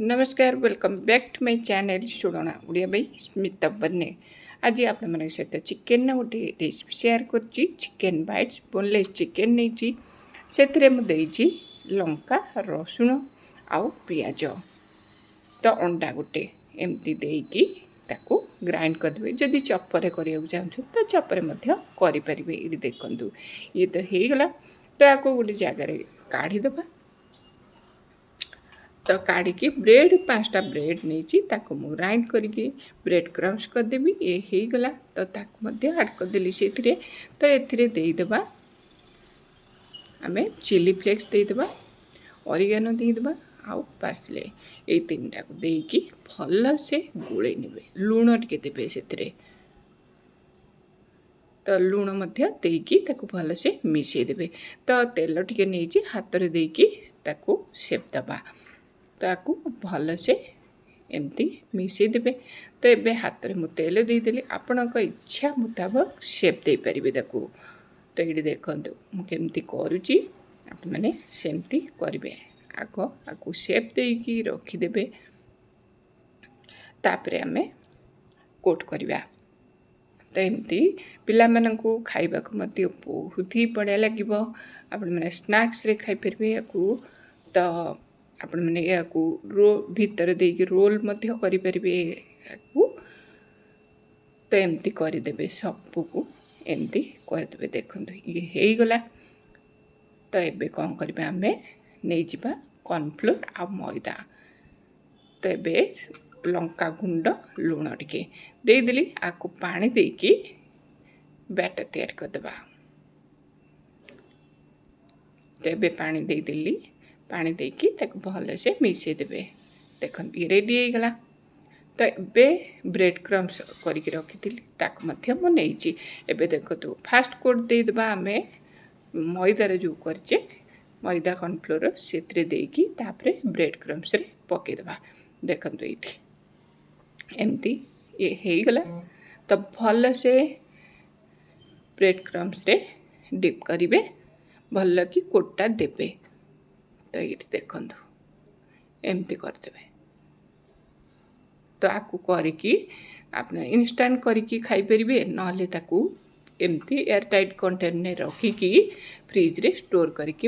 नमस्कार welcome back to my channel शुणना Odia by Smita बन्ने आज आपण मन सहित चिकेन गोटे रेसिपी शेयर करछि चिकेन बाइट्स बोनलेस चिकेन नहीं से मुझे लंका रसुण आउ पियाज तो अंडा गोटे एमती देकी ताको ग्राइंड करदे जदि चपर करिया चाहूँ तो चपर करें ये देखु ये तो हो गला तो आपको गोटे जगार काढ़ीदे तो काढ़ी ब्रेड 5टा ब्रेड नहीं ग्राइंड करके ब्रेड क्रम्स करदेवी ये हो गला तो ताक आड करदेली से तो ये आम चिली फ्लेक्स देदेबा ऑरिगेनो देदेबा आउ पार्सले ये 3टा को देकी भल से गोले नेबे लूण टिके देबे से तो लूण देकी ताको भल से मिसई देबे तो तेल टिके नहीं हाथ रे देकी ताको सेप दबा ताकू भल से एमती मिसई देबे तो ये हाथ में तेल देदेली आपण इच्छा मुताबक सेप दे पारे ताकू तो ये देखु मुझे करुच्ची आपने सेमती करेंगे आग आपको सेप देकी रखीदे तापर आम कोट करवा तो एमती पिला मानू खाइबा बहुत ही बढ़िया लगे आपण मैंने स्नैक्स रे खाई पारे या तो आपण मैंने या भितर देकी रोल करें तो एमती करदे सबको एमती करदे देखो ये हो गला तो ये कौन करवा आम नहीं जा कॉर्नफ्लोर आ मैदा तो ये लंका गुंड लुण टिके देदेली आपको पानी देकी बैटर तैयार करदे तो ये पानी देदेली पानी देकी ताक भल से मिसई देबे देखो ये रेडी हो गला तो ये ब्रेड क्रम्स करके रखी ताक मुझे देखो तो फास्ट कोट देदेबा आम मैदार जो करचे मैदा कॉर्नफ्लोर से देकी तापरे ब्रेड क्रम्स रे पकेदेबा देखो ये एमती ये हो गला तो भल से ब्रेड क्रम्स रे डिप करिवे भल कि कोटा देबे तो ये देखु एमती करदे तो आपको करके आप इंस्टांट करके खाईपर ना एमती एयर टाइट कंटेनर रखिकी फ्रिज रे स्टोर करके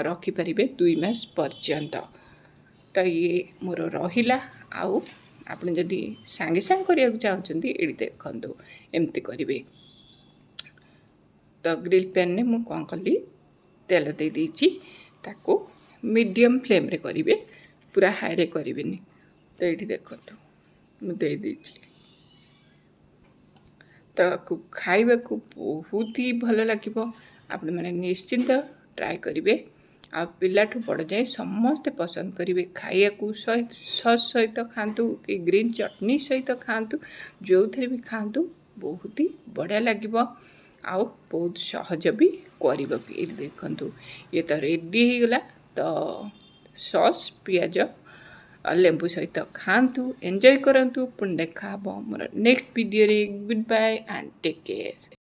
रखिपारे 2 मास पर्यंत तो ये मोर रहिला आउ आपने जदि सांगे सांग करिया चाहते ये देखु एमती करेंगे तो ग्रिल पैन ने मु कौन कली तेल दे देची ताको मीडियम फ्लेम रे करेंगे पूरा हाई रे करें तो ये देखो मुझे तो खाइबा को बहुत ही भल लगे आपण मैंने निश्चिंत ट्राए करेंगे आ पिलाठू बड़ जाए समस्ते पसंद करेंगे खाइया सॉस सहित खातु कि ग्रीन चटनी सहित खातु जो थे भी खातु बहुत ही बढ़िया लगे आउ बहुत सहज भी कर देखु ये तो रेडी हो गला तो सॉस पियाज लेंबू सहित खातु एंजॉय करंतु पुणी देखा मोर नेक्स्ट वीडियो रे goodbye and take care.